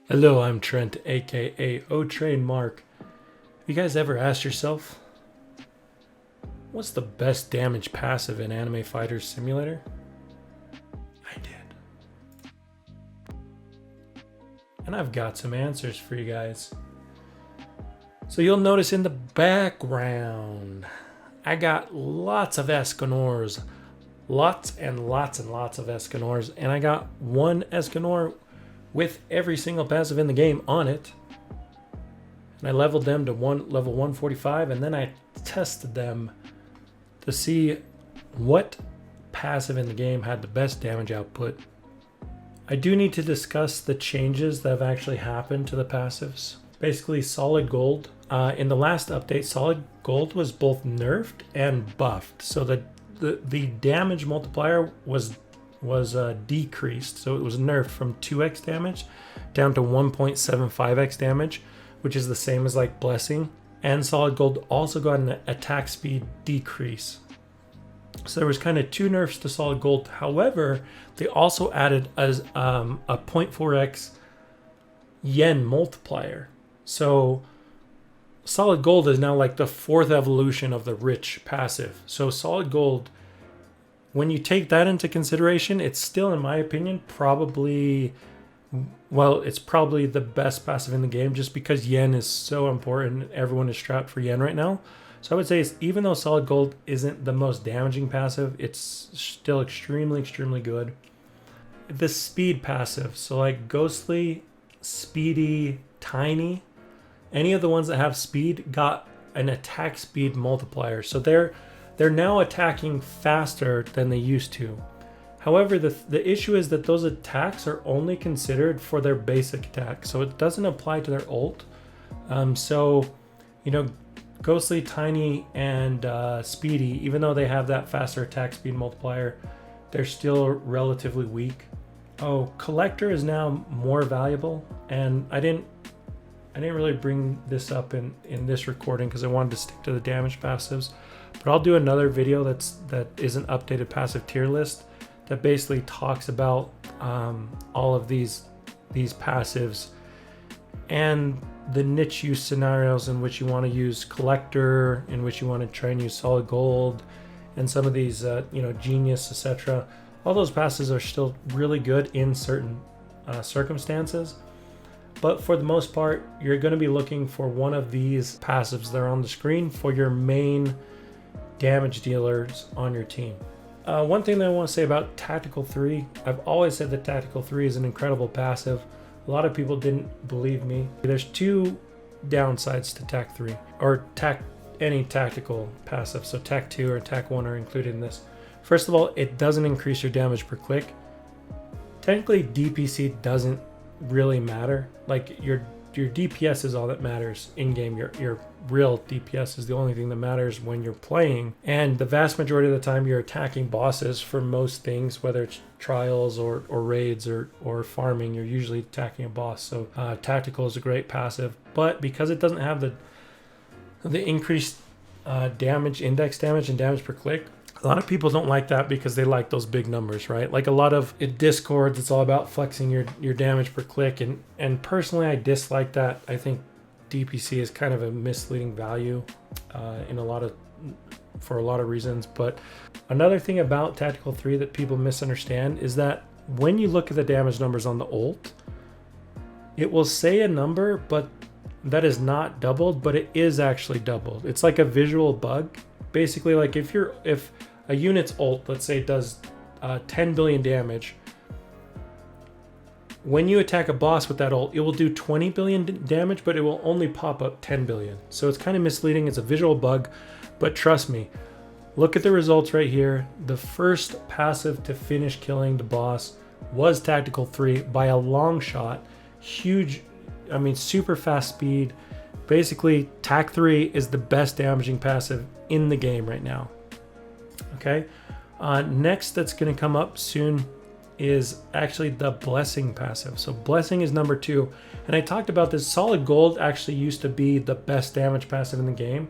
Hello, I'm Trent, aka oTradeMark. Have you guys ever asked yourself, what's the best damage passive in Anime Fighter Simulator? I did. And I've got some answers for you guys. So you'll notice in the background, I got lots of Escanors. Lots and lots and lots of Escanors. And I got one Escanor with every single passive in the game on it. And I leveled them to level 145, and then I tested them to see what passive in the game had the best damage output. I do need to discuss the changes that have actually happened to the passives. Basically, Solid Gold. In the last update, Solid Gold was both nerfed and buffed. So the damage multiplier was decreased. So it was nerfed from 2x damage down to 1.75x damage, which is the same as like Blessing. And Solid Gold also got an attack speed decrease. So there was kind of two nerfs to Solid Gold. However, they also added a 0.4x yen multiplier. So Solid Gold is now like the fourth evolution of the rich passive. So Solid Gold, when you take that into consideration, it's still, in my opinion, it's probably the best passive in the game, just because yen is so important. Everyone is strapped for yen right now. So I would say, even though Solid Gold isn't the most damaging passive, it's still extremely, extremely good. The speed passive, so like Ghostly, Speedy, Tiny, any of the ones that have speed got an attack speed multiplier. So they're now attacking faster than they used to. However, the issue is that those attacks are only considered for their basic attack, so it doesn't apply to their ult. Ghostly, Tiny, and Speedy, even though they have that faster attack speed multiplier, they're still relatively weak. Oh, Collector is now more valuable, and I didn't really bring this up in this recording because I wanted to stick to the damage passives. But I'll do another video that is an updated passive tier list that basically talks about all of these passives and the niche use scenarios in which you want to use Collector, in which you want to try and use Solid Gold, and some of these Genius, etc. All those passives are still really good in certain circumstances. But for the most part, you're going to be looking for one of these passives that are on the screen for your main damage dealers on your team. One thing that I want to say about Tactical 3, I've always said that Tactical 3 is an incredible passive. A lot of people didn't believe me. There's two downsides to Tac 3, or any tactical passive. So Tac 2 or Tac 1 are included in this. First of all, it doesn't increase your damage per click. Technically, DPC doesn't really matter. Like your DPS is all that matters in game. Your real DPS is the only thing that matters when you're playing, and the vast majority of the time you're attacking bosses for most things, whether it's trials or raids or farming. You're usually attacking a boss. So tactical is a great passive, but because it doesn't have the increased damage, index damage, and damage per click, a lot of people don't like that because they like those big numbers, right? Like a lot of Discords, it's all about flexing your damage per click. And personally, I dislike that. I think DPC is kind of a misleading value for a lot of reasons. But another thing about Tactical 3 that people misunderstand is that when you look at the damage numbers on the ult, it will say a number, but that is not doubled, but it is actually doubled. It's like a visual bug. Basically, like if a unit's ult, let's say, does 10 billion damage, when you attack a boss with that ult, it will do 20 billion damage, but it will only pop up 10 billion. So it's kind of misleading. It's a visual bug, but trust me, look at the results right here. The first passive to finish killing the boss was Tactical 3 by a long shot. Huge, super fast speed. Basically, Tac 3 is the best damaging passive in the game right now. Okay, next that's going to come up soon is actually the Blessing passive. So Blessing is number 2, and I talked about this. Solid Gold actually used to be the best damage passive in the game,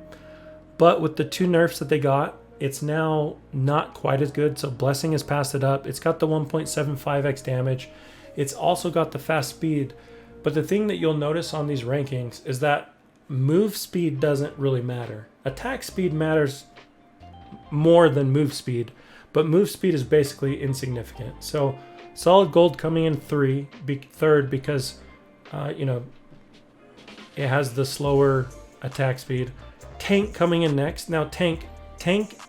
but with the 2 nerfs that they got, it's now not quite as good. So Blessing has passed it up. It's got the 1.75x damage. It's also got the fast speed. But the thing that you'll notice on these rankings is that move speed doesn't really matter. Attack speed matters more than move speed, but move speed is basically insignificant. So solid gold coming in third because you know, it has the slower attack speed. Tank coming in next. Now tank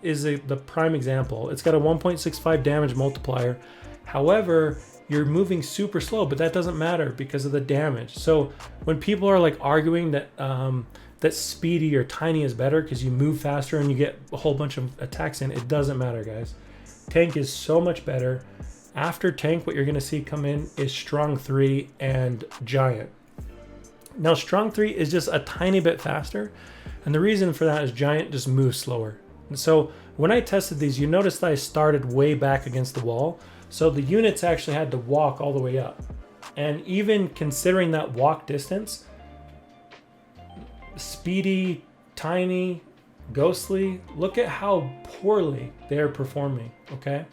is the prime example. It's got a 1.65 damage multiplier. However, you're moving super slow, but that doesn't matter because of the damage. So when people are like arguing that that speedy or tiny is better because you move faster and you get a whole bunch of attacks in, it doesn't matter, guys. Tank is so much better. After tank, what you're gonna see come in is strong 3 and giant. Now strong 3 is just a tiny bit faster, and the reason for that is giant just moves slower. And so when I tested these, you notice that I started way back against the wall, so the units actually had to walk all the way up. And even considering that walk distance, speedy, tiny, ghostly, look at how poorly they're performing, okay?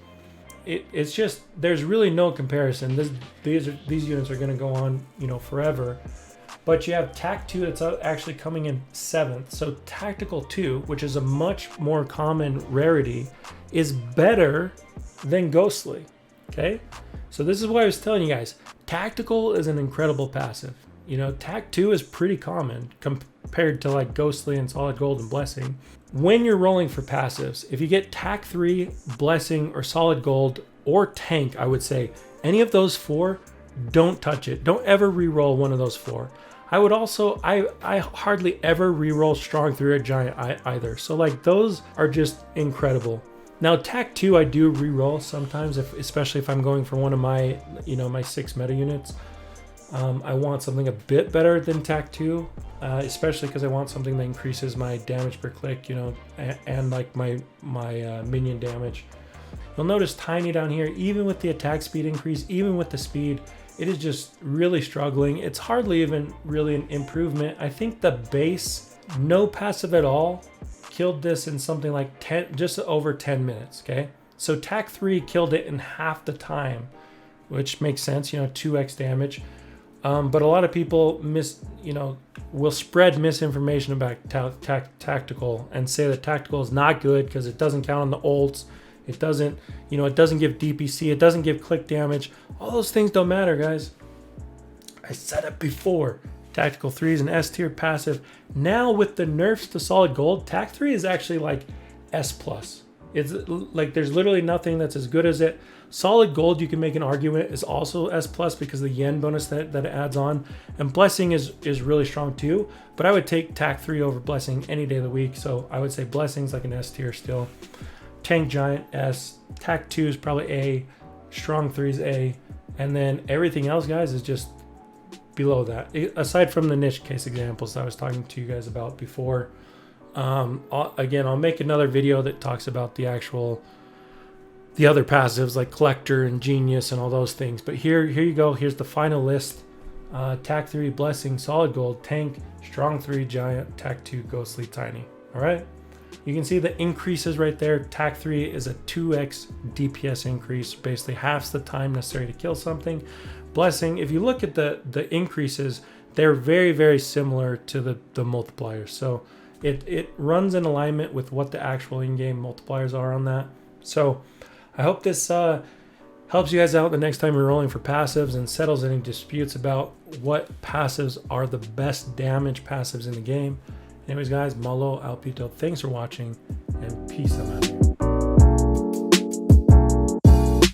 It's just, there's really no comparison. These units are gonna go on, you know, forever. But you have Tac 2 that's actually coming in 7th. So Tactical 2, which is a much more common rarity, is better than Ghostly, okay? So this is why I was telling you guys, Tactical is an incredible passive. You know, Tac 2 is pretty common compared to like Ghostly and Solid Gold and Blessing. When you're rolling for passives, if you get Tac 3, Blessing, or Solid Gold, or Tank, I would say, any of those 4, don't touch it. Don't ever re-roll one of those 4. I would also, I hardly ever re-roll strong 3 or giant either. So like those are just incredible. Now Tac 2 I do re-roll sometimes, especially if I'm going for one of my, you know, my 6 meta units. I want something a bit better than Tac 2, especially because I want something that increases my damage per click, you know, and like my minion damage. You'll notice Tiny down here, even with the attack speed increase, even with the speed, it is just really struggling. It's hardly even really an improvement. I think the base, no passive at all, killed this in something like 10, just over 10 minutes, okay? So Tac 3 killed it in half the time, which makes sense, you know, 2x damage. But a lot of people will spread misinformation about Tactical and say that Tactical is not good because it doesn't count on the ults. It doesn't, you know, it doesn't give DPC. It doesn't give click damage. All those things don't matter, guys. I said it before. Tactical 3 is an S tier passive. Now with the nerfs to Solid Gold, Tac 3 is actually like S+. It's like there's literally nothing that's as good as it. Solid Gold, you can make an argument, is also S+ because of the yen bonus that it adds on. And Blessing is really strong too. But I would take Tac 3 over Blessing any day of the week. So I would say Blessing's like an S tier still. Tank Giant S, Tac 2 is probably A, Strong 3 is A, and then everything else, guys, is just below that. Aside from the niche case examples that I was talking to you guys about before. Again, I'll make another video that talks about the other passives like Collector and Genius and all those things. But here you go. Here's the final list. Tac 3, Blessing, Solid Gold, Tank, Strong 3, Giant, Tac 2, Ghostly, Tiny. All right. You can see the increases right there. Tac 3 is a 2x DPS increase, basically halves the time necessary to kill something. Blessing, if you look at the increases, they're very, very similar to the multipliers. So it runs in alignment with what the actual in-game multipliers are on that. So I hope this helps you guys out the next time you're rolling for passives and settles any disputes about what passives are the best damage passives in the game. Anyways, guys, Malo, Alpito, thanks for watching, and peace out.